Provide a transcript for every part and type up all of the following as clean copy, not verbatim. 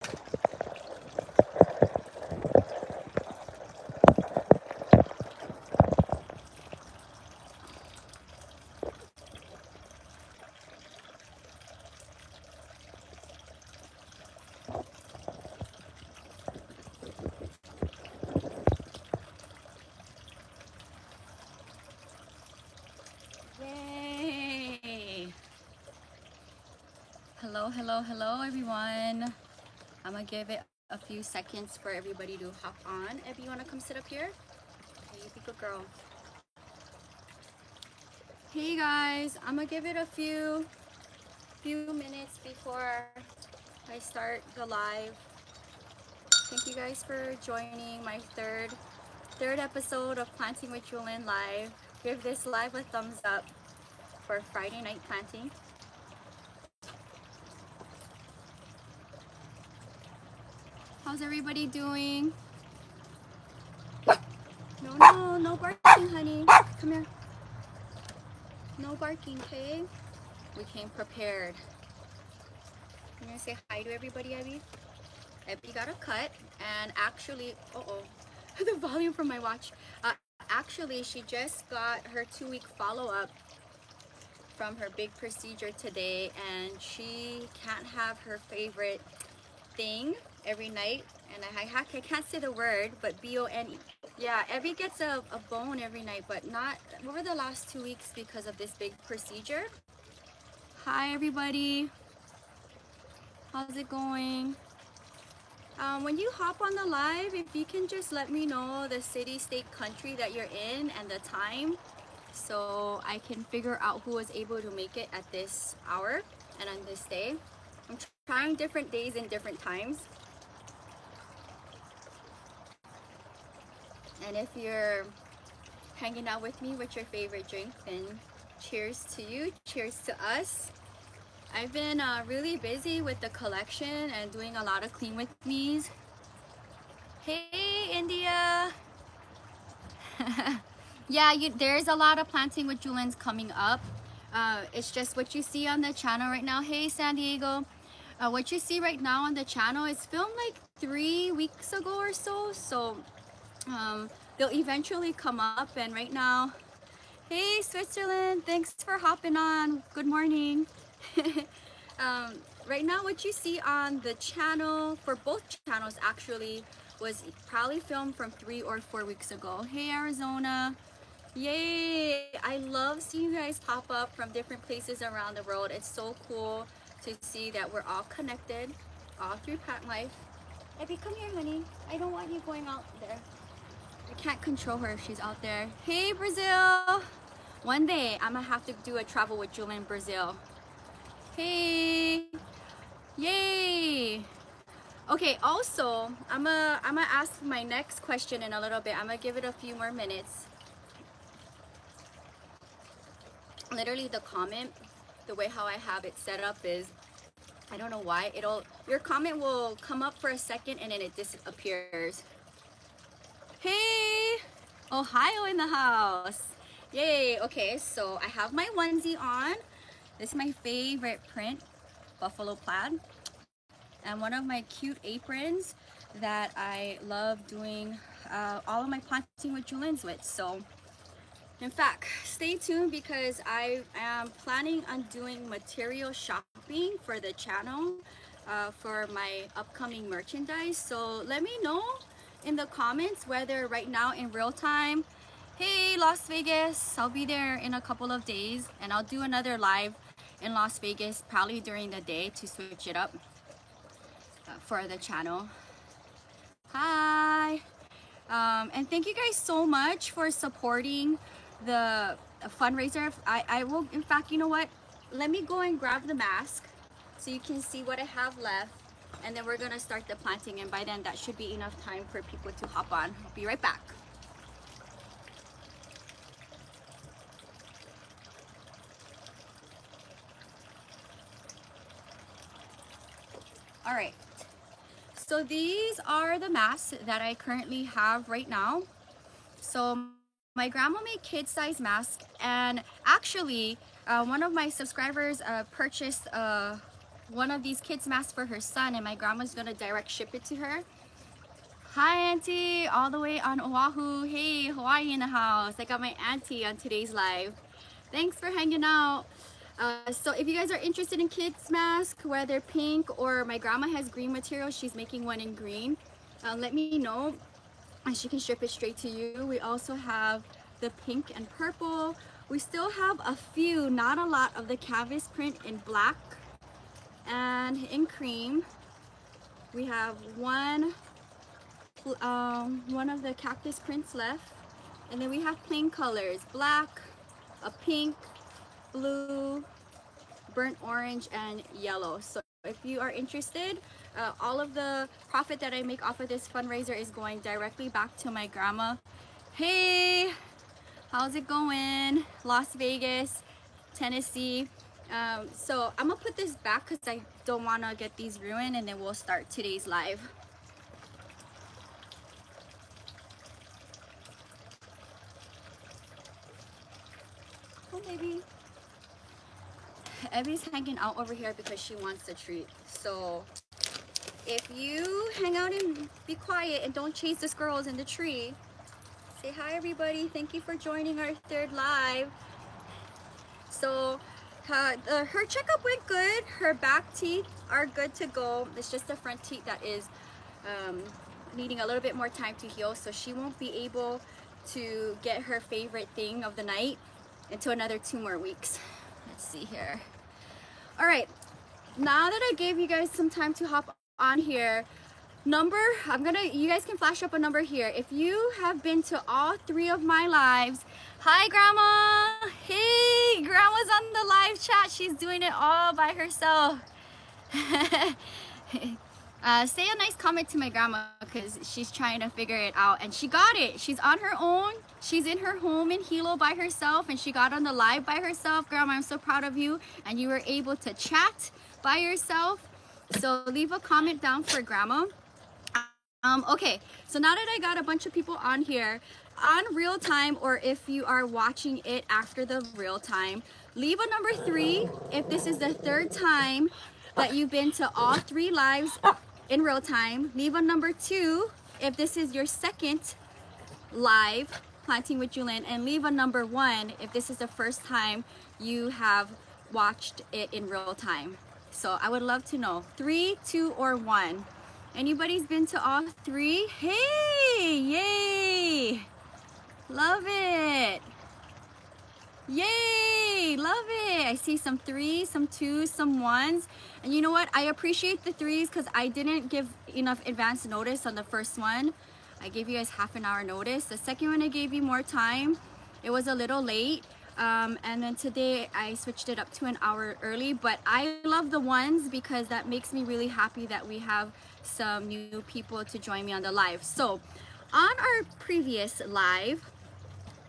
Yay! Hello everyone. I'm gonna give it a few seconds for everybody to hop on. If you wanna come sit up here, hey, you be a good girl. Hey guys, I'm gonna give it a few minutes before I start the live. Thank you guys for joining my third episode of Planting with Julin live. Give this live a thumbs up for Friday night planting. How's everybody doing? No barking, honey. Come here. No barking, okay? We came prepared. I'm gonna say hi to everybody, Abby. Abby got a cut, and actually, the volume from my watch. Actually, she just got her 2-week follow-up from her big procedure today, and she can't have her favorite thing every night. And I can't say the word, but B-O-N-E. Yeah, Abby gets a bone every night, but not over the last 2 weeks because of this big procedure. Hi, everybody. How's it going? When you hop on the live, if you can just let me know the city, state, country that you're in and the time, so I can figure out who was able to make it at this hour and on this day. I'm trying different days and different times. And if you're hanging out with me with your favorite drink, then cheers to you, cheers to us. I've been really busy with the collection and doing a lot of clean with me's. Hey, India. Yeah, there's a lot of planting with Julins coming up. It's just what you see on the channel right now. Hey, San Diego. What you see right now on the channel is filmed like 3 weeks ago or so. So they'll eventually come up. And right now, hey, Switzerland, thanks for hopping on. Good morning. Right now, what you see on the channel, for both channels actually, was probably filmed from 3 or 4 weeks ago. Hey, Arizona. Yay! I love seeing you guys pop up from different places around the world. It's so cool to see that we're all connected all through plant life. Abby, come here, honey. I don't want you going out there. I can't control her if she's out there. Hey, Brazil! One day, I'm gonna have to do a travel with Julin in Brazil. Hey! Yay! Okay, also, I'm gonna ask my next question in a little bit. I'm gonna give it a few more minutes. Literally the comment, the way how I have it set up is, I don't know why, your comment will come up for a second and then it disappears. Hey, Ohio in the house. Yay. Okay, so I have my onesie on. This is my favorite print, buffalo plaid, and one of my cute aprons that I love doing all of my planting with Julins with. So in fact, stay tuned because I am planning on doing material shopping for the channel for my upcoming merchandise. So let me know in the comments whether right now in real time, hey Las Vegas, I'll be there in a couple of days and I'll do another live in Las Vegas probably during the day to switch it up for the channel. Hi. And thank you guys so much for supporting the fundraiser. I will, in fact, you know what? Let me go and grab the mask so you can see what I have left. And then we're gonna start the planting. And by then that should be enough time for people to hop on. I'll be right back. All right. So these are the masks that I currently have right now. So my grandma made kid size mask, and actually one of my subscribers purchased a one of these kids masks for her son, and my grandma's gonna direct ship it to her. Hi auntie, all the way on Oahu. Hey, Hawaii in the house. I got my auntie on today's live. Thanks for hanging out. So if you guys are interested in kids masks, whether pink or my grandma has green material, she's making one in green, let me know and she can ship it straight to you. We also have the pink and purple. We still have a few, not a lot, of the canvas print in black and in cream. We have one of the cactus prints left, and then we have plain colors: black, a pink, blue, burnt orange, and yellow. So if you are interested, all of the profit that I make off of this fundraiser is going directly back to my grandma. Hey, how's it going? Las Vegas, Tennessee. So I'm gonna put this back because I don't want to get these ruined, and then we'll start today's live. Oh baby, Evie's hanging out over here because she wants a treat. So if you hang out and be quiet and don't chase the squirrels in the tree, say hi everybody. Thank you for joining our third live. So her checkup went good. Her back teeth are good to go. It's just the front teeth that is needing a little bit more time to heal, so she won't be able to get her favorite thing of the night until another 2 more weeks. Let's see here. All right, now that I gave you guys some time to hop on here, you guys can flash up a number here. If you have been to all 3 of my lives, hi grandma. Hey, grandma's on the live chat. She's doing it all by herself. Say a nice comment to my grandma because she's trying to figure it out, and she got it. She's on her own. She's in her home in Hilo by herself, and she got on the live by herself. Grandma, I'm so proud of you, and you were able to chat by yourself. So leave a comment down for grandma. Okay, so now that I got a bunch of people on here on real time, or if you are watching it after the real time, leave a number 3 if this is the 3rd time that you've been to all 3 lives in real time. Leave a number 2 if this is your 2nd live planting with Julynn, and leave a number 1 if this is the first time you have watched it in real time. So I would love to know. 3, 2, or 1. Anybody's been to all 3? Hey, yay! Love it. Yay, love it. I see some 3s, some 2s, some 1s. And you know what? I appreciate the 3s because I didn't give enough advance notice on the first one. I gave you guys half an hour notice. The second one I gave you more time. It was a little late. And then today I switched it up to an hour early, but I love the 1s because that makes me really happy that we have some new people to join me on the live. So on our previous live,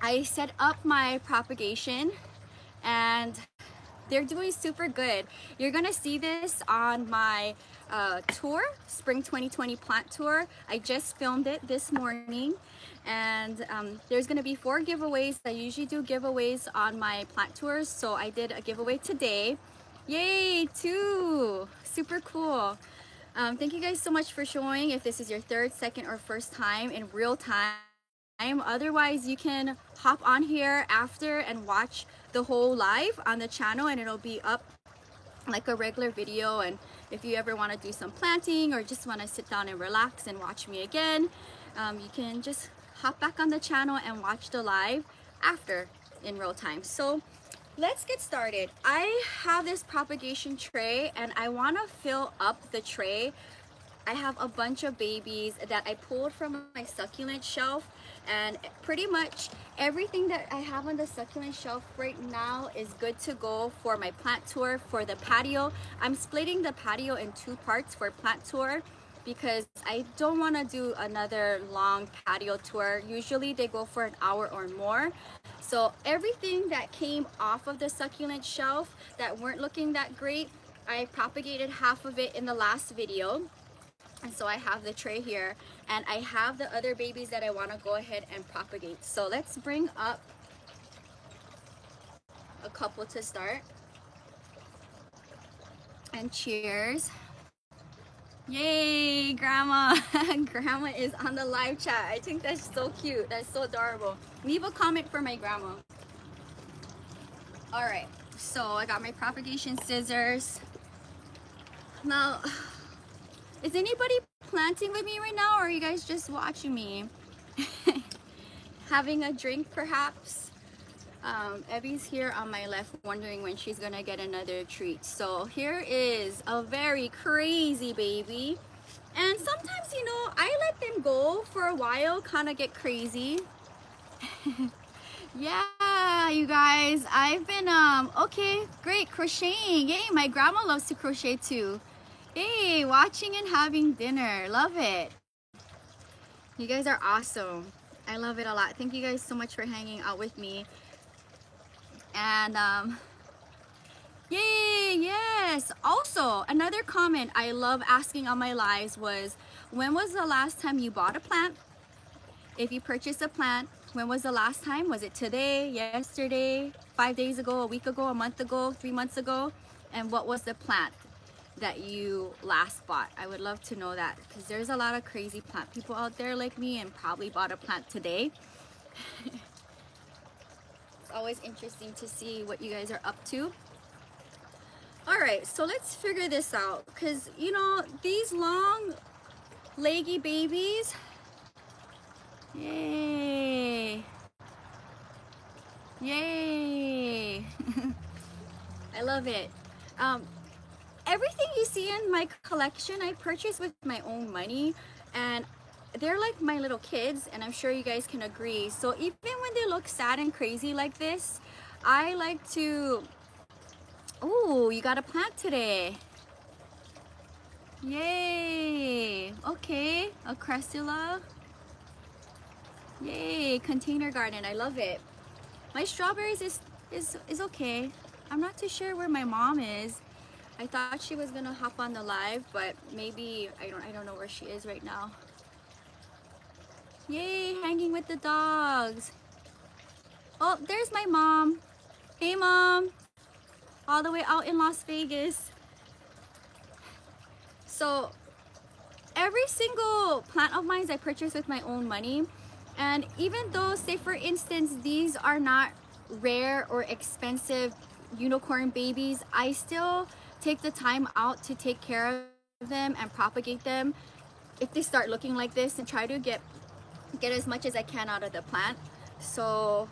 I set up my propagation and they're doing super good. You're gonna see this on my tour, Spring 2020 Plant Tour. I just filmed it this morning, and there's gonna be 4 giveaways. I usually do giveaways on my plant tours, so I did a giveaway today. Yay, 2, super cool. Thank you guys so much for showing if this is your 3rd, 2nd, or 1st time in real time. Otherwise, you can hop on here after and watch the whole live on the channel, and it'll be up like a regular video. And if you ever want to do some planting or just want to sit down and relax and watch me again, you can just hop back on the channel and watch the live after in real time. So let's get started. I have this propagation tray and I want to fill up the tray. I have a bunch of babies that I pulled from my succulent shelf, and pretty much everything that I have on the succulent shelf right now is good to go for my plant tour for the patio. I'm splitting the patio in 2 parts for plant tour because I don't want to do another long patio tour. Usually they go for an hour or more. So everything that came off of the succulent shelf that weren't looking that great, I propagated half of it in the last video. And so I have the tray here, and I have the other babies that I want to go ahead and propagate. So let's bring up a couple to start. And cheers. Yay, Grandma. Grandma is on the live chat. I think that's so cute. That's so adorable. Leave a comment for my grandma. All right, so I got my propagation scissors. Now, is anybody planting with me right now, or are you guys just watching me? Having a drink, perhaps? Evie's here on my left wondering when she's gonna get another treat. So here is a very crazy baby. And sometimes, you know, I let them go for a while, kind of get crazy. Yeah, you guys, I've been, okay, great, crocheting. Yay, my grandma loves to crochet too. Hey, watching and having dinner. Love it. You guys are awesome. I love it a lot. Thank you guys so much for hanging out with me. And yay, yes. Also, another comment I love asking on my lives was, when was the last time you bought a plant? If you purchased a plant, when was the last time? Was it today, yesterday, 5 days ago, a week ago, a month ago, 3 months ago? And what was the plant that you last bought? I would love to know that, because there's a lot of crazy plant people out there like me and probably bought a plant today. It's always interesting to see what you guys are up to. All right, so let's figure this out, because you know, these long leggy babies, yay, yay. I love it. Everything you see in my collection I purchased with my own money, and they're like my little kids, and I'm sure you guys can agree. So even when they look sad and crazy like this, I like to, oh, you got a plant today. Yay. Okay, a cressula. Yay, container garden. I love it. My strawberries is okay. I'm not too sure where my mom is. I thought she was gonna hop on the live, but maybe I don't know where she is right now. Yay, hanging with the dogs. Oh, there's my mom. Hey mom. All the way out in Las Vegas. So every single plant of mine I purchase with my own money. And even though, say for instance, these are not rare or expensive unicorn babies, I still take the time out to take care of them and propagate them if they start looking like this, and try to get as much as I can out of the plant. So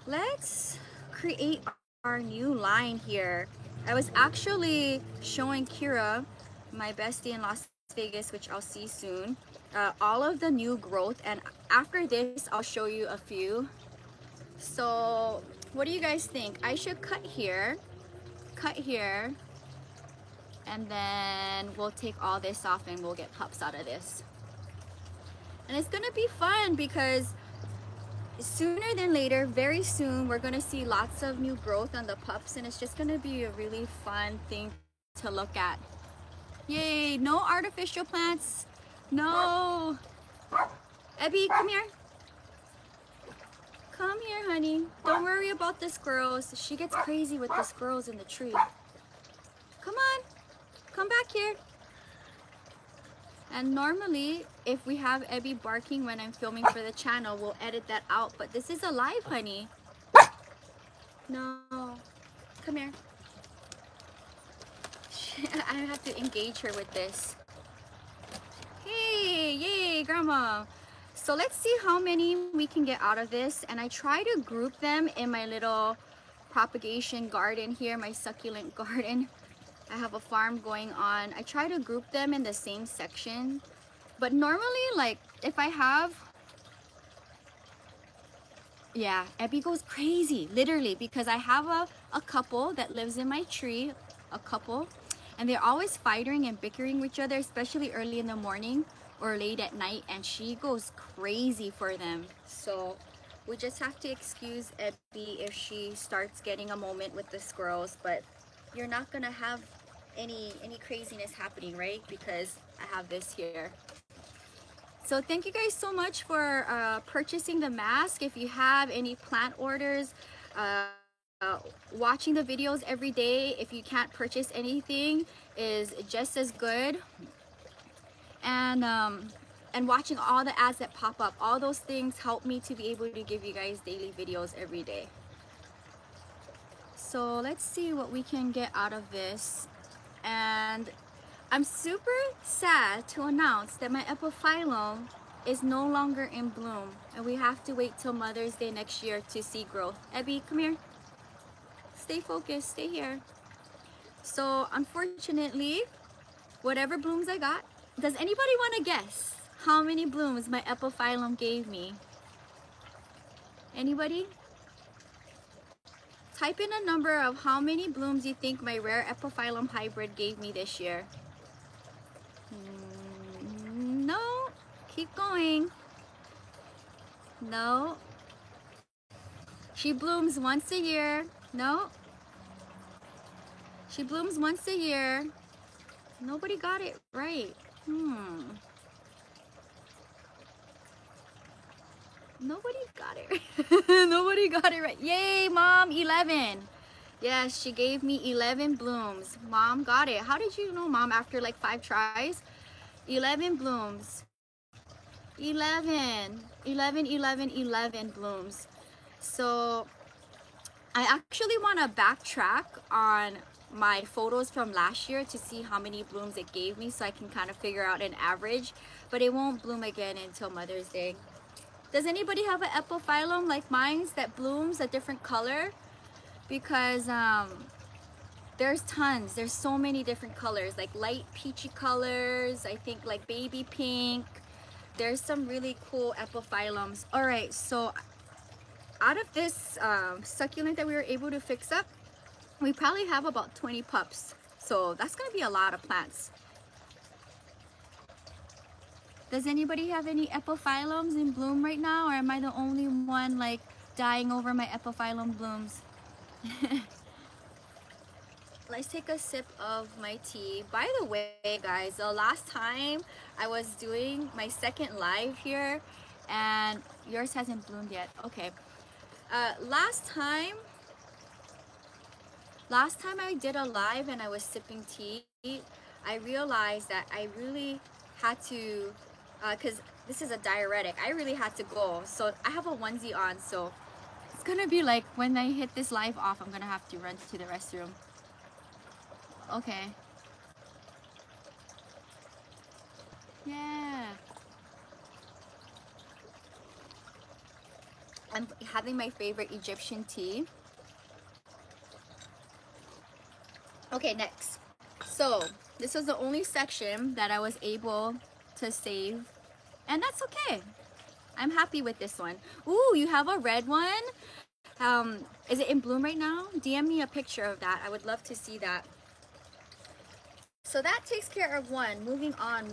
let's create our new line here. I was actually showing Kira, my bestie in Las Vegas, which I'll see soon, all of the new growth, and after this I'll show you a few. So what do you guys think? I should cut here, and then we'll take all this off and we'll get pups out of this. And it's gonna be fun because sooner than later, very soon, we're gonna see lots of new growth on the pups, and it's just gonna be a really fun thing to look at. Yay, no artificial plants. No. Ebby, come here. Come here, honey. Don't worry about the squirrels. She gets crazy with the squirrels in the tree. Come on. Come back here. And normally, if we have Ebby barking when I'm filming for the channel, we'll edit that out. But this is a live, honey. No. Come here. I have to engage her with this. Hey, yay, Grandma. So let's see how many we can get out of this. And I try to group them in my little propagation garden here, my succulent garden. I have a farm going on. I try to group them in the same section. But normally, like, if I have, yeah, Ebby goes crazy, literally, because I have a couple that lives in my tree, a couple, and they're always fighting and bickering with each other, especially early in the morning or late at night, and she goes crazy for them. So we just have to excuse Ebby if she starts getting a moment with the squirrels, but you're not gonna have any craziness happening, right? Because I have this here. So thank you guys so much for purchasing the mask. If you have any plant orders, watching the videos every day, if you can't purchase anything, is just as good. And watching all the ads that pop up, all those things help me to be able to give you guys daily videos every day. So let's see what we can get out of this. And I'm super sad to announce that my epiphyllum is no longer in bloom, and we have to wait till Mother's Day next year to see growth. Ebby, come here. Stay focused, stay here. So unfortunately, whatever blooms I got, does anybody want to guess how many blooms my epiphyllum gave me? Anybody? Type in a number of how many blooms you think my rare epiphyllum hybrid gave me this year. No, keep going. No. She blooms once a year. No. She blooms once a year. Nobody got it right. Nobody got it right. Nobody got it right. Yay, Mom, 11. Yes, she gave me 11 blooms. Mom got it. How did you know, Mom, after like 5 tries? 11 blooms. 11 blooms. So I actually want to backtrack on my photos from last year to see how many blooms it gave me, so I can kind of figure out an average, but it won't bloom again until Mother's Day. Does anybody have an epiphyllum like mine's that blooms a different color? Because there's tons. There's so many different colors, like light peachy colors, I think like baby pink. There's some really cool epiphyllums. All right, so out of this succulent that we were able to fix up, we probably have about 20 pups. So that's gonna be a lot of plants. Does anybody have any epiphyllums in bloom right now, or am I the only one like dying over my epiphyllum blooms? Let's take a sip of my tea. By the way, guys, the last time I was doing my second live here, and yours hasn't bloomed yet. Okay. Last time I did a live and I was sipping tea, I realized that I really had to, because this is a diuretic, I really had to go. So I have a onesie on, so it's gonna be like when I hit this live off, I'm gonna have to run to the restroom. Okay. Yeah. I'm having my favorite Egyptian tea. Okay, next. So this was the only section that I was able to save, and that's okay. I'm happy with this one. Ooh, you have a red one. Is it in bloom right now? DM me a picture of that. I would love to see that. So that takes care of one. Moving on.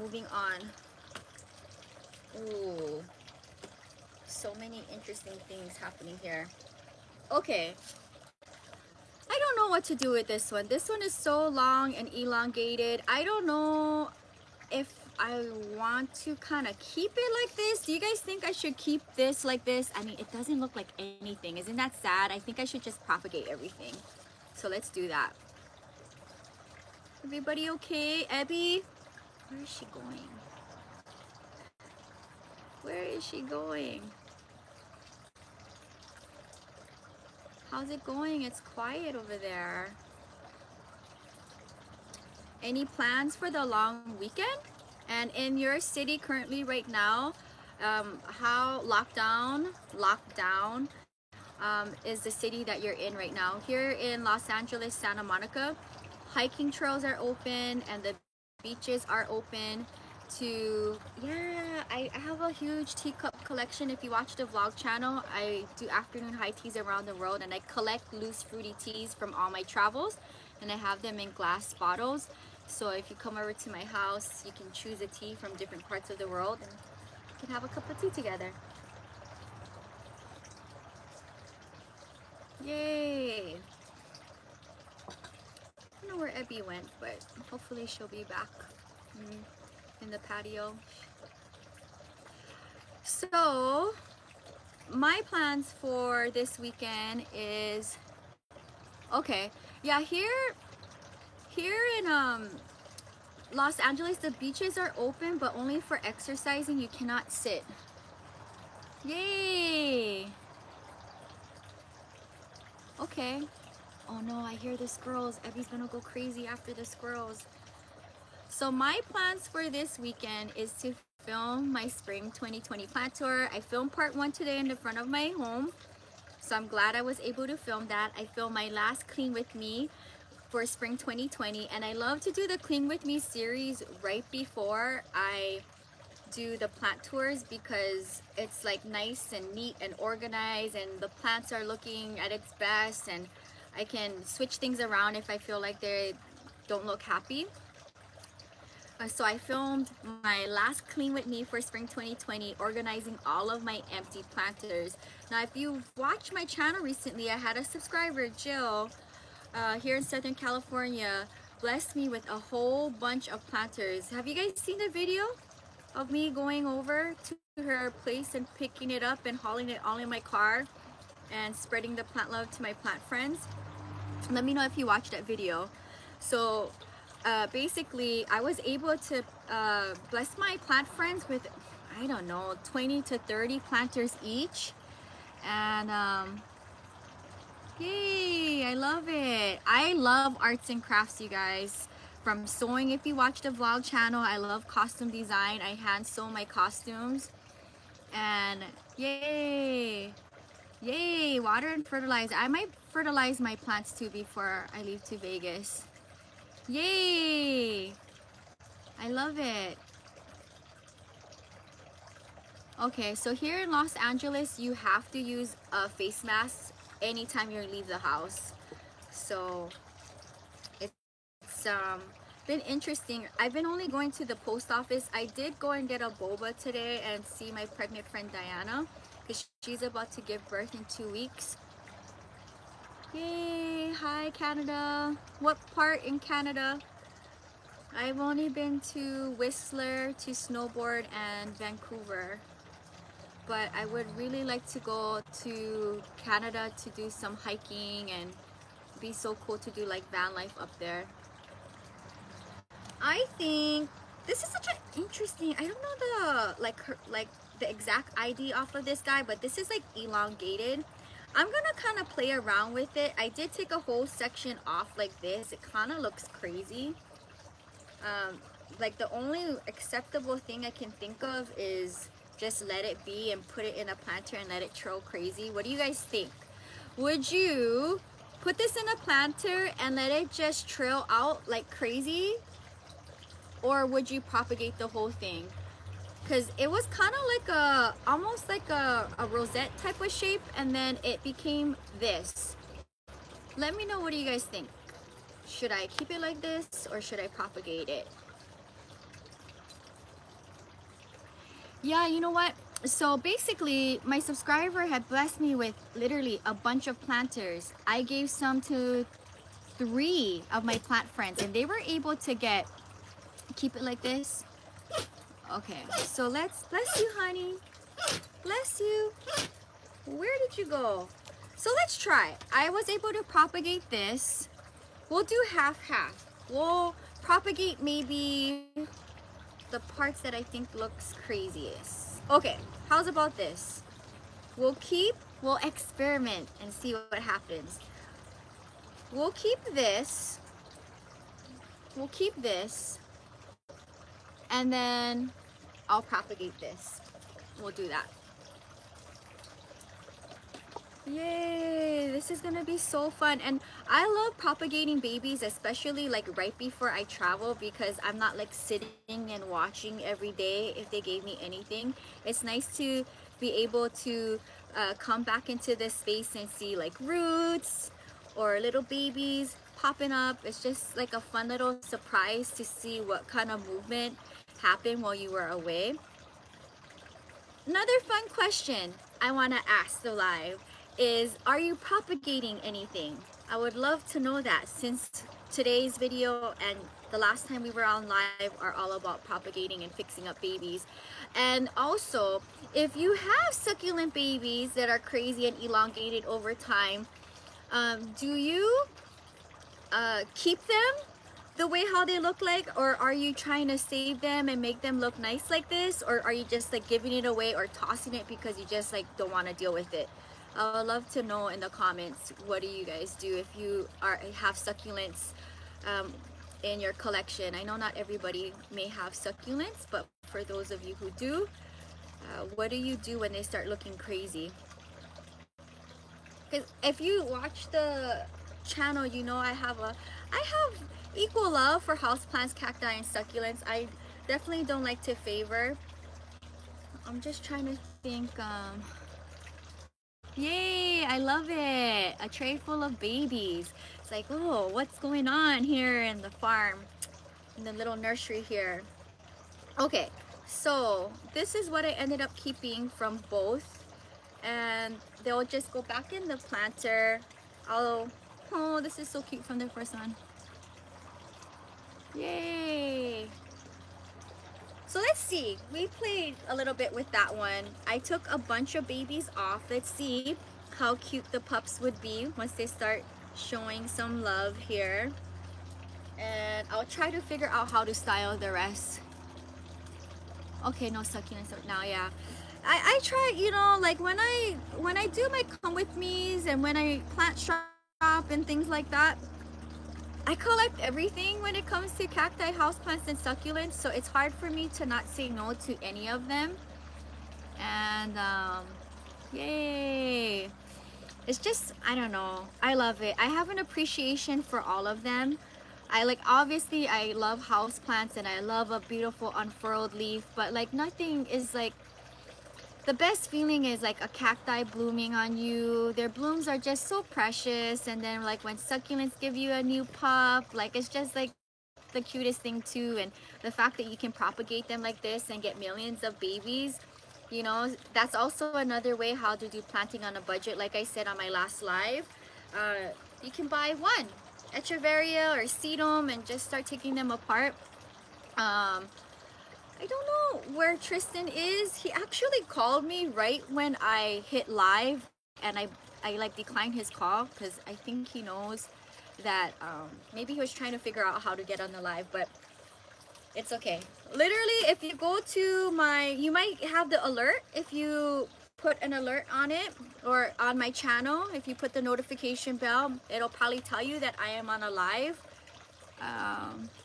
Ooh, so many interesting things happening here. Okay. I don't know what to do with this one. This one is so long and elongated. I don't know if I want to kind of keep it like this. Do you guys think I should keep this like this? I mean, it doesn't look like anything. Isn't that sad? I think I should just propagate everything. So let's do that. Everybody okay? Abby? Where is she going? Where is she going? How's it going? It's quiet over there. Any plans for the long weekend? And in your city currently right now, how lockdown is the city that you're in right now? Here in Los Angeles, Santa Monica, hiking trails are open and the beaches are open to, yeah, I have a huge teacup collection. If you watch the vlog channel, I do afternoon high teas around the world, and I collect loose fruity teas from all my travels, and I have them in glass bottles. So if you come over to my house, you can choose a tea from different parts of the world and you can have a cup of tea together. Yay! I don't know where Ebby went, but hopefully she'll be back in the patio. So my plans for this weekend is Okay. Yeah, here in Los Angeles, the beaches are open, but only for exercising. You cannot sit. Yay! Okay. Oh no, I hear the squirrels. Evie's gonna go crazy after the squirrels. So my plans for this weekend is to film my spring 2020 plant tour. I filmed part 1 today in the front of my home. So I'm glad I was able to film that. I filmed my last Clean With Me for spring 2020, and I love to do the Clean With Me series right before I do the plant tours because it's like nice and neat and organized, and the plants are looking at its best, and I can switch things around if I feel like they don't look happy. So I filmed my last Clean With Me for spring 2020, organizing all of my empty planters. Now, if you've watched my channel recently, I had a subscriber, Jill, here in Southern California, blessed me with a whole bunch of planters. Have you guys seen the video of me going over to her place and picking it up and hauling it all in my car and spreading the plant love to my plant friends? Let me know if you watched that video. So basically, I was able to bless my plant friends with, I don't know, 20 to 30 planters each. And yay, I love it. I love arts and crafts, you guys. From sewing, if you watch the vlog channel, I love costume design. I hand sew my costumes. And yay, yay, water and fertilize. I might fertilize my plants too before I leave to Vegas. Yay, I love it. Okay, so here in Los Angeles, you have to use a face mask anytime you leave the house. So it's been interesting. I've been only going to the post office. I did go and get a boba today and see my pregnant friend Diana because she's about to give birth in 2 weeks. Yay, hi Canada. What part in Canada? I've only been to Whistler, to snowboard, and Vancouver. But I would really like to go to Canada to do some hiking, and be so cool to do like van life up there. I think this is such an interesting, I don't know the exact ID off of this guy, but this is like elongated. I'm gonna kind of play around with it. I did take a whole section off like this. It kind of looks crazy. Like the only acceptable thing I can think of is just let it be and put it in a planter and let it trail crazy. What do you guys think? Would you put this in a planter and let it just trail out like crazy? Or would you propagate the whole thing? Because it was kind of like almost like a rosette type of shape, and then it became this. Let me know, what do you guys think? Should I keep it like this or should I propagate it? Yeah, you know what? So basically, my subscriber had blessed me with literally a bunch of planters. I gave some to 3 of my plant friends, and they were able to keep it like this. Okay, so let's, bless you, honey. Bless you. Where did you go? So let's try. I was able to propagate this. We'll do half-half. We'll propagate maybe the parts that I think looks craziest. Okay, how's about this? We'll experiment and see what happens. We'll keep this. And then I'll propagate this. We'll do that. Yay, this is gonna be so fun. And I love propagating babies, especially like right before I travel, because I'm not like sitting and watching every day if they gave me anything. It's nice to be able to come back into this space and see like roots or little babies popping up. It's just like a fun little surprise to see what kind of movement happened while you were away. Another fun question I want to ask the live is, are you propagating anything? I would love to know that, since today's video and the last time we were on live are all about propagating and fixing up babies. And also, if you have succulent babies that are crazy and elongated over time, Do you keep them the way how they look like, or are you trying to save them and make them look nice like this, or are you just like giving it away or tossing it because you just like don't want to deal with it? I would love to know in the comments, what do you guys do if you have succulents in your collection? I know not everybody may have succulents, but for those of you who do, what do you do when they start looking crazy? Because if you watch the channel, you know I have equal love for houseplants, cacti, and succulents. I definitely don't like to favor. I'm just trying to think. Yay, I love it. A tray full of babies. It's like, oh, what's going on here in the farm, in the little nursery here? Okay, so this is what I ended up keeping from both, and they'll just go back in the planter. Oh, this is so cute from the first one. Yay. So let's see, we played a little bit with that one. I took a bunch of babies off. Let's see how cute the pups would be once they start showing some love here. And I'll try to figure out how to style the rest. Okay, no succulents now, yeah. I try, you know, like when I do my come with me's and when I plant shop and things like that, I collect everything when it comes to cacti, houseplants, and succulents, so it's hard for me to not say no to any of them. And yay. It's just, I don't know, I love it. I have an appreciation for all of them. Obviously I love houseplants and I love a beautiful unfurled leaf, but like nothing is like, the best feeling is like a cacti blooming on you. Their blooms are just so precious. And then like when succulents give you a new pup, like it's just like the cutest thing too. And the fact that you can propagate them like this and get millions of babies, you know, that's also another way how to do planting on a budget. Like I said on my last live, you can buy one Echeveria or Sedum and just start taking them apart. I don't know where Tristan is. He actually called me right when I hit live, and I like declined his call because I think he knows that maybe he was trying to figure out how to get on the live, but it's okay. Literally, if you go to you might have the alert if you put an alert on it, or on my channel, if you put the notification bell, it'll probably tell you that I am on a live.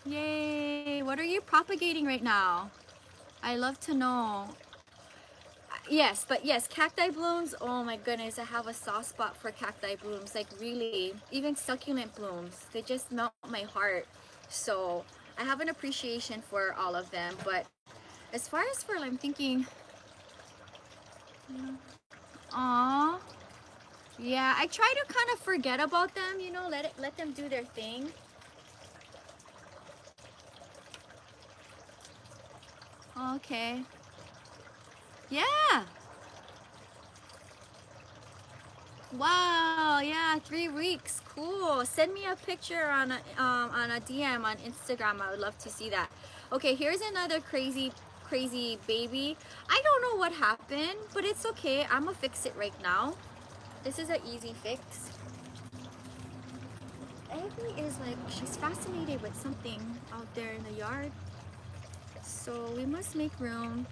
Yay! What are you propagating right now? I love to know. Yes, but yes, cacti blooms, oh my goodness, I have a soft spot for cacti blooms. Like really, even succulent blooms, they just melt my heart. So I have an appreciation for all of them. But as far as for, I'm thinking, aw, yeah, I try to kind of forget about them, you know, let them do their thing. Okay. Yeah. Wow. Yeah, 3 weeks. Cool. Send me a picture on a DM on Instagram. I would love to see that. Okay, here's another crazy baby. I don't know what happened, but it's okay. I'm gonna fix it right now. This is an easy fix. Abby is like, she's fascinated with something out there in the yard. So we must make room.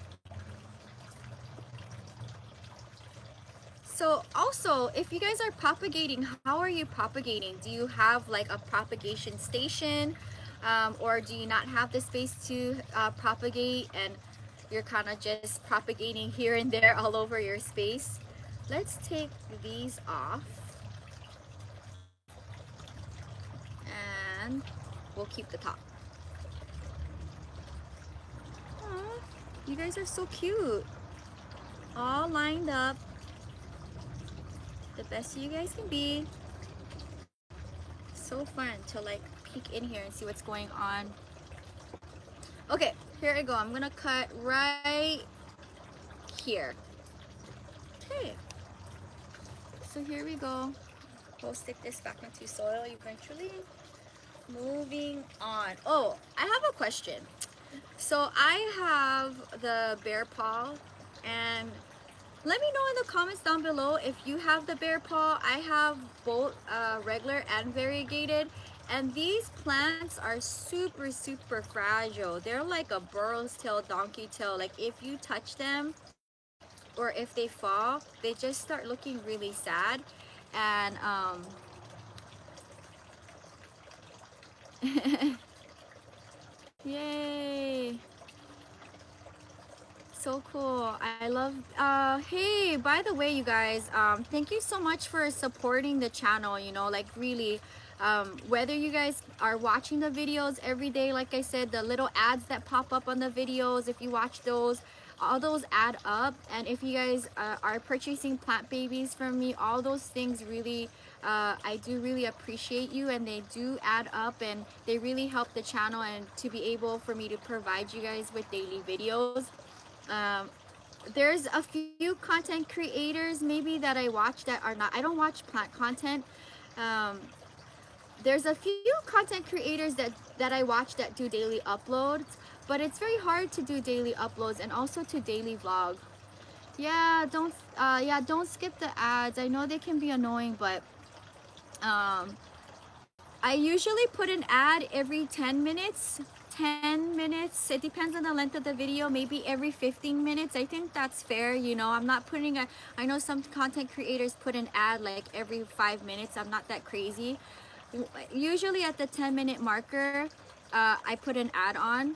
So also, if you guys are propagating, how are you propagating? Do you have like a propagation station, or do you not have the space to propagate and you're kind of just propagating here and there all over your space? Let's take these off and we'll keep the top. Aww, you guys are so cute. All lined up. The best you guys can be. So fun to like peek in here and see what's going on. Okay, here I go. I'm gonna cut right here. Okay, so here we go. We'll stick this back into soil eventually. Moving on. Oh, I have a question. So I have the bear paw, and Let me know in the comments down below if you have the bear paw. I have both regular and variegated, and these plants are super fragile. They're like a burro's tail, donkey tail. Like if you touch them or if they fall, they just start looking really sad. And yay, so cool. I love hey, by the way, you guys, thank you so much for supporting the channel. You know, like really, whether you guys are watching the videos every day, like I said, the little ads that pop up on the videos, if you watch those, all those add up. And if you guys are purchasing plant babies from me, all those things really, I do really appreciate you, and they do add up, and they really help the channel and to be able for me to provide you guys with daily videos. There's a few content creators maybe that I watch that are not, I don't watch plant content. There's a few content creators that I watch that do daily uploads, but it's very hard to do daily uploads and also to daily vlog. Yeah, don't skip the ads. I know they can be annoying, but I usually put an ad every 10 minutes. It depends on the length of the video, maybe every 15 minutes. I think that's fair. You know, I'm not putting a, I know some content creators put an ad like every 5 minutes. I'm not that crazy. Usually at the 10-minute marker, I put an ad on.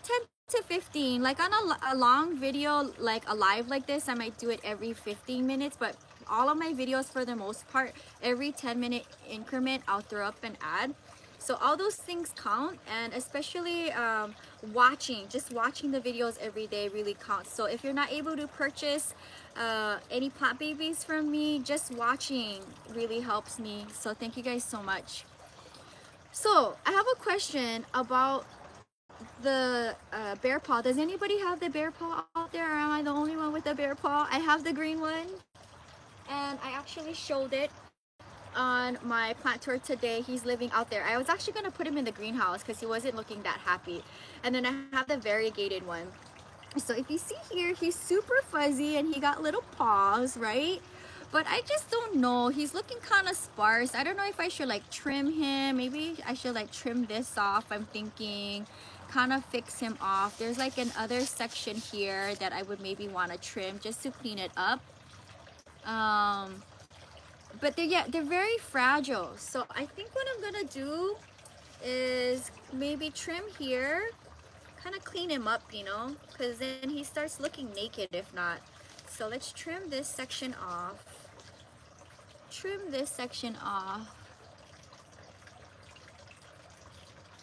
10 to 15, like on a long video, like a live like this, I might do it every 15 minutes, but all of my videos for the most part, every 10-minute increment, I'll throw up an ad. So all those things count, and especially just watching the videos every day really counts. So if you're not able to purchase any plant babies from me, just watching really helps me. So thank you guys so much. So I have a question about the bear paw. Does anybody have the bear paw out there, or am I the only one with the bear paw? I have the green one, and I actually showed it on my plant tour today. He's living out there. I was actually going to put him in the greenhouse because he wasn't looking that happy. And then I have the variegated one. So if you see here, he's super fuzzy and he got little paws, right? But I just don't know. He's looking kind of sparse. I don't know if I should like trim him. Maybe I should like trim this off, I'm thinking. Kind of fix him off. There's like another section here that I would maybe want to trim just to clean it up. But they're very fragile. So I think what I'm gonna do is maybe trim here, kind of clean him up, you know, because then he starts looking naked if not. So let's trim this section off. Trim this section off.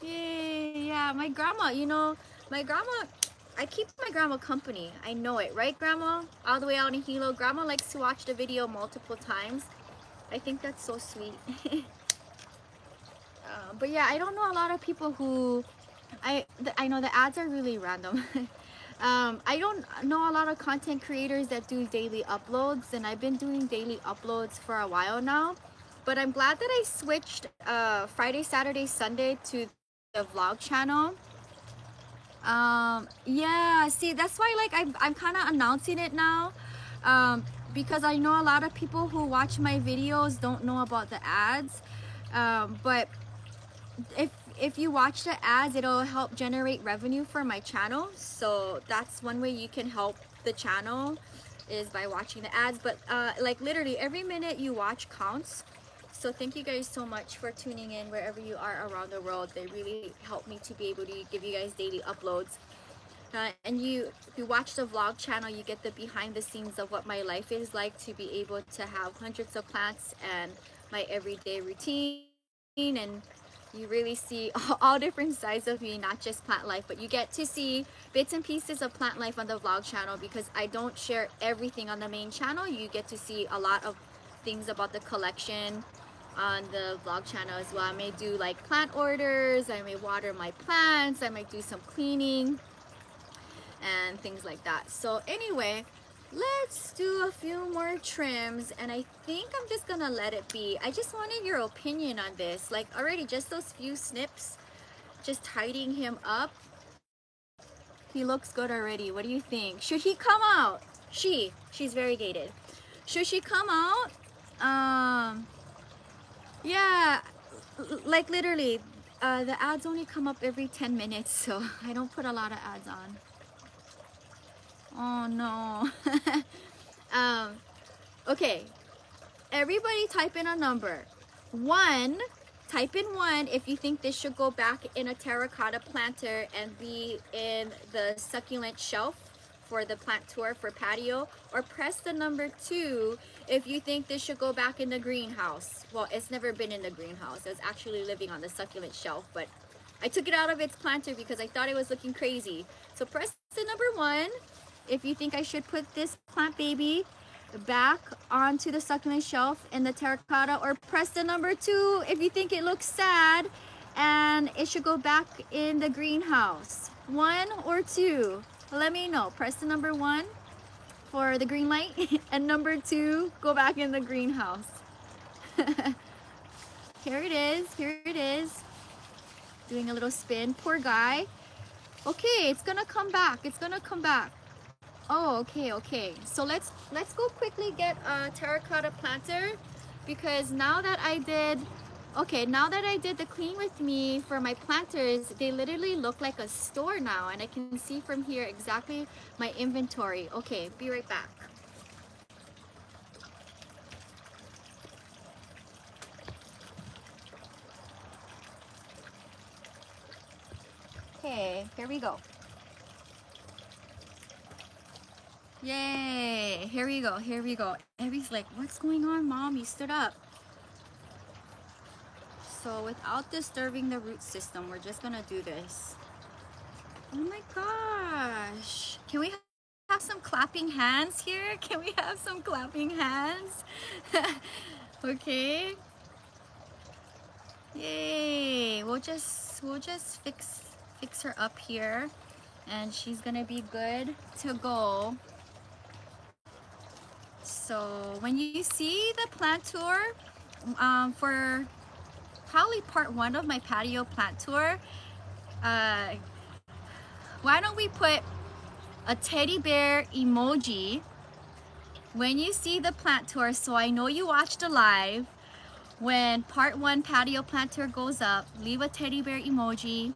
Yay, yeah, my grandma, you know, I keep my grandma company. I know it, right, Grandma? All the way out in Hilo, Grandma likes to watch the video multiple times. I think that's so sweet. But yeah, I don't know a lot of people who, I know the ads are really random. I don't know a lot of content creators that do daily uploads, and I've been doing daily uploads for a while now. But I'm glad that I switched Friday, Saturday, Sunday to the vlog channel. Yeah, see, that's why like I'm kind of announcing it now, because I know a lot of people who watch my videos don't know about the ads, but if you watch the ads, it'll help generate revenue for my channel. So that's one way you can help the channel, is by watching the ads. But like literally every minute you watch counts. So thank you guys so much for tuning in wherever you are around the world. They really help me to be able to give you guys daily uploads. And if you watch the vlog channel, you get the behind the scenes of what my life is like, to be able to have hundreds of plants and my everyday routine. And you really see all different sides of me, not just plant life, but you get to see bits and pieces of plant life on the vlog channel, because I don't share everything on the main channel. You get to see a lot of things about the collection on the vlog channel as well. I may do like plant orders, I may water my plants, I might do some cleaning and things like that. So anyway, let's do a few more trims, and I think I'm just gonna let it be. I just wanted your opinion on this. Like already just those few snips, just tidying him up, he looks good already. What do you think? Should he come out? She's variegated. Should she come out? Yeah, like literally, the ads only come up every 10 minutes, so I don't put a lot of ads on. Oh no. Okay, everybody type in a number. 1, type in 1 if you think this should go back in a terracotta planter and be in the succulent shelf for the plant tour for patio, or press the number 2 if you think this should go back in the greenhouse. Well, it's never been in the greenhouse. It's actually living on the succulent shelf, but I took it out of its planter because I thought it was looking crazy. So press the number 1 if you think I should put this plant baby back onto the succulent shelf in the terracotta, or press the number 2 if you think it looks sad and it should go back in the greenhouse. 1 or 2, let me know. Press the number 1 for the green light and number 2, go back in the greenhouse. Here it is, doing a little spin. Poor guy. Okay, it's gonna come back. Oh, okay. So let's go quickly get a terracotta planter, because now that I did the clean with me for my planters, they literally look like a store now, and I can see from here exactly my inventory. Okay, be right back. Okay, here we go. Yay, here we go. Abby's like, what's going on, Mom? You stood up. So without disturbing the root system, we're just gonna do this. Oh my gosh. Can we have some clapping hands here? Okay. Yay. We'll just fix her up here, and she's gonna be good to go. So when you see the plant tour, for probably part 1 of my patio plant tour, why don't we put a teddy bear emoji when you see the plant tour, so I know you watched a live. When part 1 patio plant tour goes up, leave a teddy bear emoji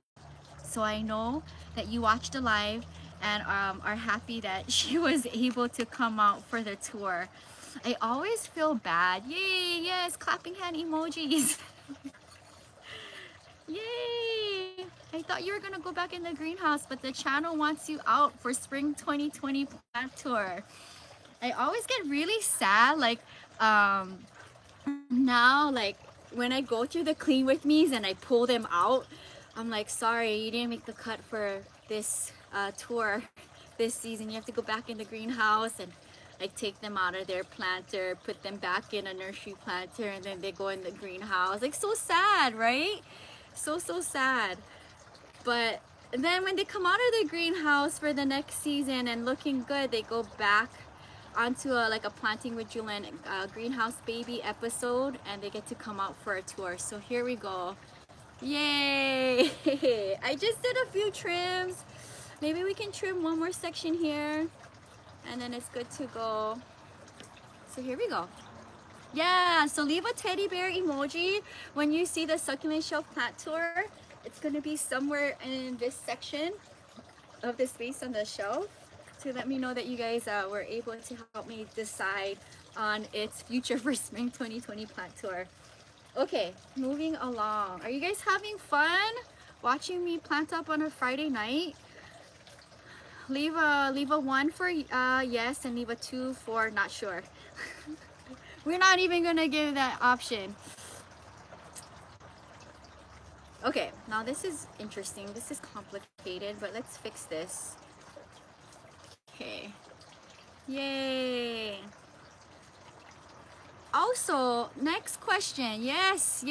so I know that you watched a live and are happy that she was able to come out for the tour. I always feel bad. Yay, yes, clapping hand emojis. Yay! I thought you were gonna go back in the greenhouse, but the channel wants you out for spring 2020 plant tour. I always get really sad, like now, like when I go through the clean with me's and I pull them out, I'm like, sorry, you didn't make the cut for this tour this season. You have to go back in the greenhouse, and I take them out of their planter, put them back in a nursery planter, and then they go in the greenhouse. Like, so sad, right? So sad. But then when they come out of the greenhouse for the next season and looking good, they go back onto like a Planting with Julian greenhouse baby episode, and they get to come out for a tour. So here we go. Yay! I just did a few trims. Maybe we can trim one more section here, and then it's good to go. So here we go. Yeah, so leave a teddy bear emoji when you see the succulent shelf plant tour. It's gonna be somewhere in this section of the space on the shelf to let me know that you guys were able to help me decide on its future for spring 2020 plant tour. Okay, moving along. Are you guys having fun watching me plant up on a Friday night? Leave a 1 for yes, and leave a 2 for not sure. We're not even gonna give that option. Okay, now this is interesting. This is complicated, but let's fix this. Okay. Yay. Also, next question. Yes.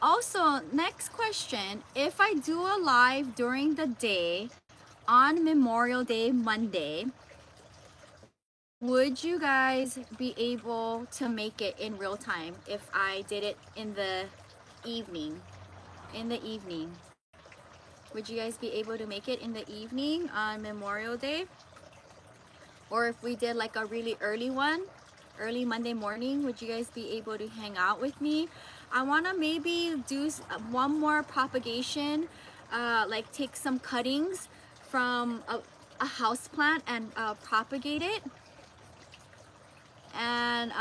Also, next question. If I do a live during the day on Memorial Day Monday, would you guys be able to make it in real time if I did it in the evening? Would you guys be able to make it in the evening on Memorial Day? Or if we did like a really early one, early Monday morning, would you guys be able to hang out with me? I want to maybe do one more propagation, like take some cuttings from a house plant and propagate it. And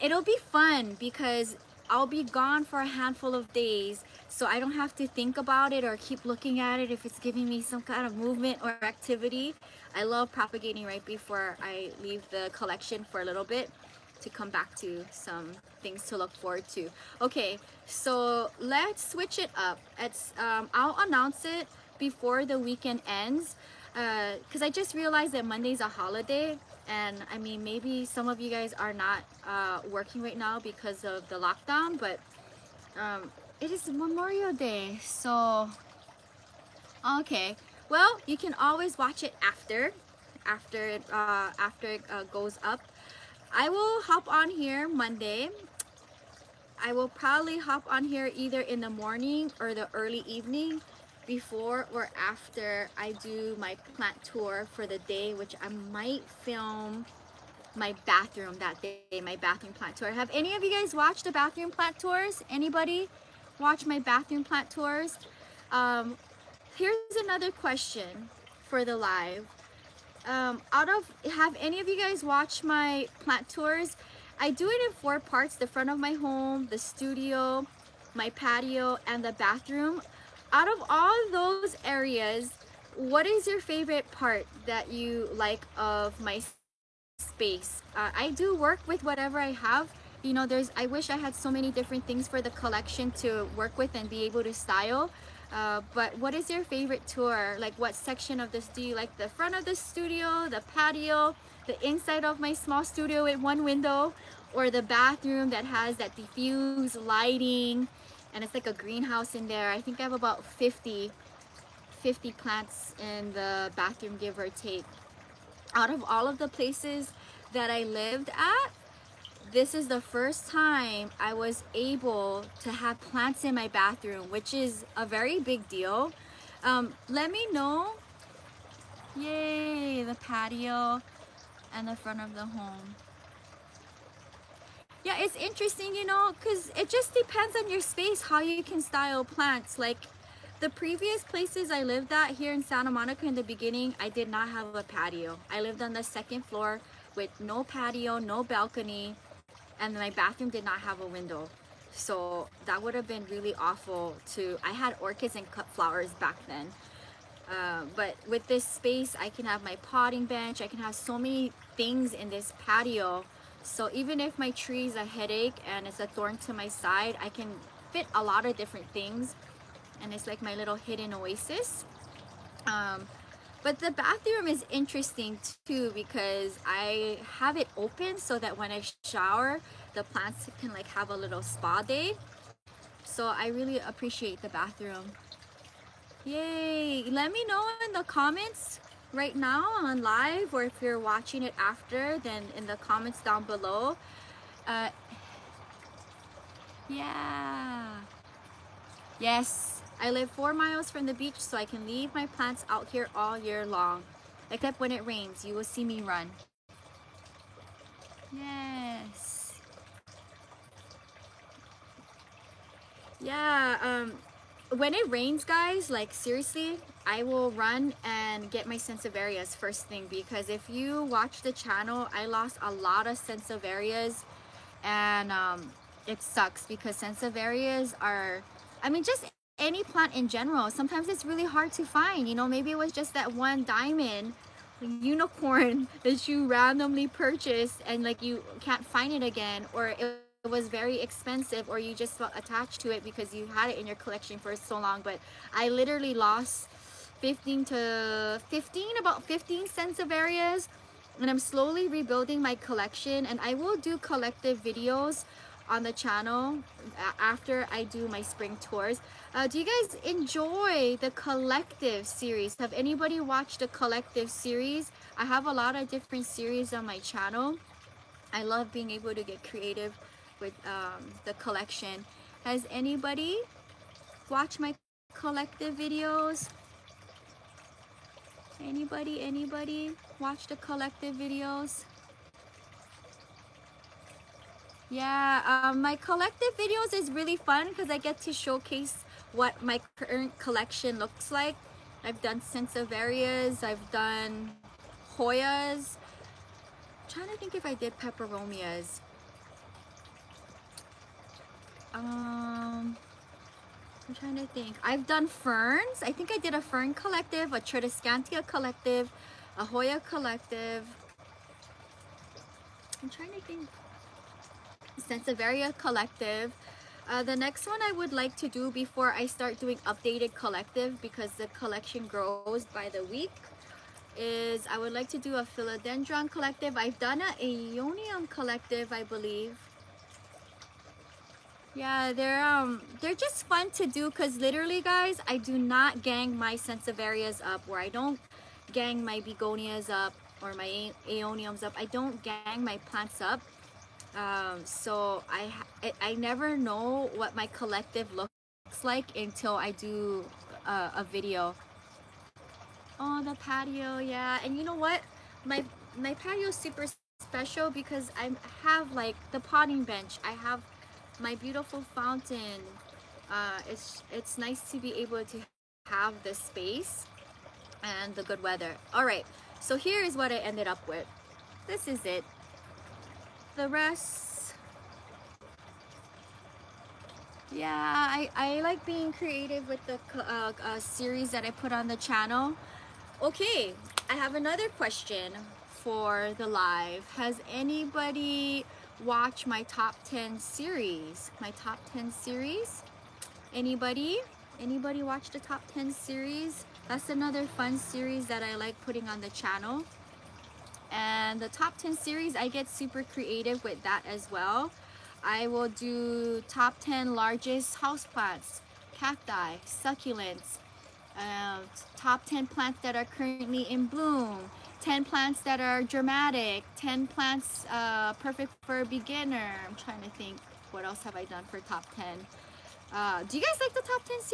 it'll be fun because I'll be gone for a handful of days, so I don't have to think about it or keep looking at it if it's giving me some kind of movement or activity. I love propagating right before I leave the collection for a little bit to come back to some things to look forward to. Okay, so let's switch it up. I'll announce it before the weekend ends, because I just realized that Monday's a holiday, and I mean, maybe some of you guys are not working right now because of the lockdown, but it is Memorial Day, so okay. Well, you can always watch it after it goes up. I will hop on here Monday. I will probably hop on here either in the morning or the early evening, before or after I do my plant tour for the day, which I might film my bathroom that day, my bathroom plant tour. Have any of you guys watched the bathroom plant tours? Anybody watch my bathroom plant tours? Here's another question for the live. Have any of you guys watched my plant tours? I do it in 4 parts: the front of my home, the studio, my patio, and the bathroom. Out of all those areas, what is your favorite part that you like of my space? I do work with whatever I have. You know, I wish I had so many different things for the collection to work with and be able to style. But what is your favorite tour? Like, what section of this do you like? The front of the studio, the patio, the inside of my small studio with 1 window, or the bathroom that has that diffuse lighting and it's like a greenhouse in there? I think I have about 50 plants in the bathroom, give or take. Out of all of the places that I lived at, this is the first time I was able to have plants in my bathroom, which is a very big deal. Let me know. Yay, the patio and the front of the home. Yeah, it's interesting, you know, because it just depends on your space how you can style plants. Like, the previous places I lived at here in Santa Monica in the beginning, I did not have a patio. I lived on the 2nd floor with no patio, no balcony, and my bathroom did not have a window. So that would have been really awful to, I had orchids and cut flowers back then. But with this space, I can have my potting bench. I can have so many things in this patio. So even if my tree is a headache and it's a thorn to my side, I can fit a lot of different things. And it's like my little hidden oasis. But the bathroom is interesting too, because I have it open so that when I shower, the plants can like have a little spa day. So I really appreciate the bathroom. Yay! Let me know in the comments right now on live, or if you're watching it after, then in the comments down below. Yeah. Yes, I live 4 miles from the beach, so I can leave my plants out here all year long. Except when it rains, you will see me run. Yes. Yeah, when it rains, guys, like seriously, I will run and get my Sansevierias first thing, because if you watch the channel, I lost a lot of Sansevierias, and it sucks because Sansevierias are, I mean, just any plant in general, sometimes it's really hard to find. You know, maybe it was just that one diamond unicorn that you randomly purchased and like you can't find it again, or it was very expensive, or you just felt attached to it because you had it in your collection for so long. But I literally lost about 15 Sansevierias, and I'm slowly rebuilding my collection, and I will do collective videos on the channel after I do my spring tours. Do you guys enjoy the collective series? Have anybody watched the collective series? I have a lot of different series on my channel. I love being able to get creative with the collection. Has anybody watched my collective videos? Anybody watch the collective videos? Yeah, my collective videos is really fun because I get to showcase what my current collection looks like. I've done Sansevieриas, I've done Hoyas. I'm trying to think if I did Peperomias. I'm trying to think. I've done ferns. I think I did a fern collective, a Tradescantia collective, a Hoya collective. I'm trying to think. Sansevieria collective. The next one I would like to do before I start doing updated collective, because the collection grows by the week, is I would like to do a philodendron collective. I've done an aeonium collective, I believe. Yeah, they're just fun to do because literally, guys, I do not gang my Sansevierias up, or I don't gang my begonias up or my aeoniums up. I don't gang my plants up. So I never know what my collective looks like until I do a video. Oh, the patio, yeah. And you know what? My patio is super special because I have like the potting bench. I have my beautiful fountain. It's nice to be able to have the space and the good weather. All right, so here is what I ended up with. This is it. The rest, yeah, I like being creative with the series that I put on the channel. Okay, I have another question for the live. Has anybody watched my top 10 series? My top 10 series? Anybody watch the top 10 series? That's another fun series that I like putting on the channel. And the top 10 series, I get super creative with that as well. I will do top 10 largest houseplants, cacti, succulents, top 10 plants that are currently in bloom, 10 plants that are dramatic, 10 plants perfect for a beginner. I'm trying to think, what else have I done for top 10? Do you guys like the top 10 series?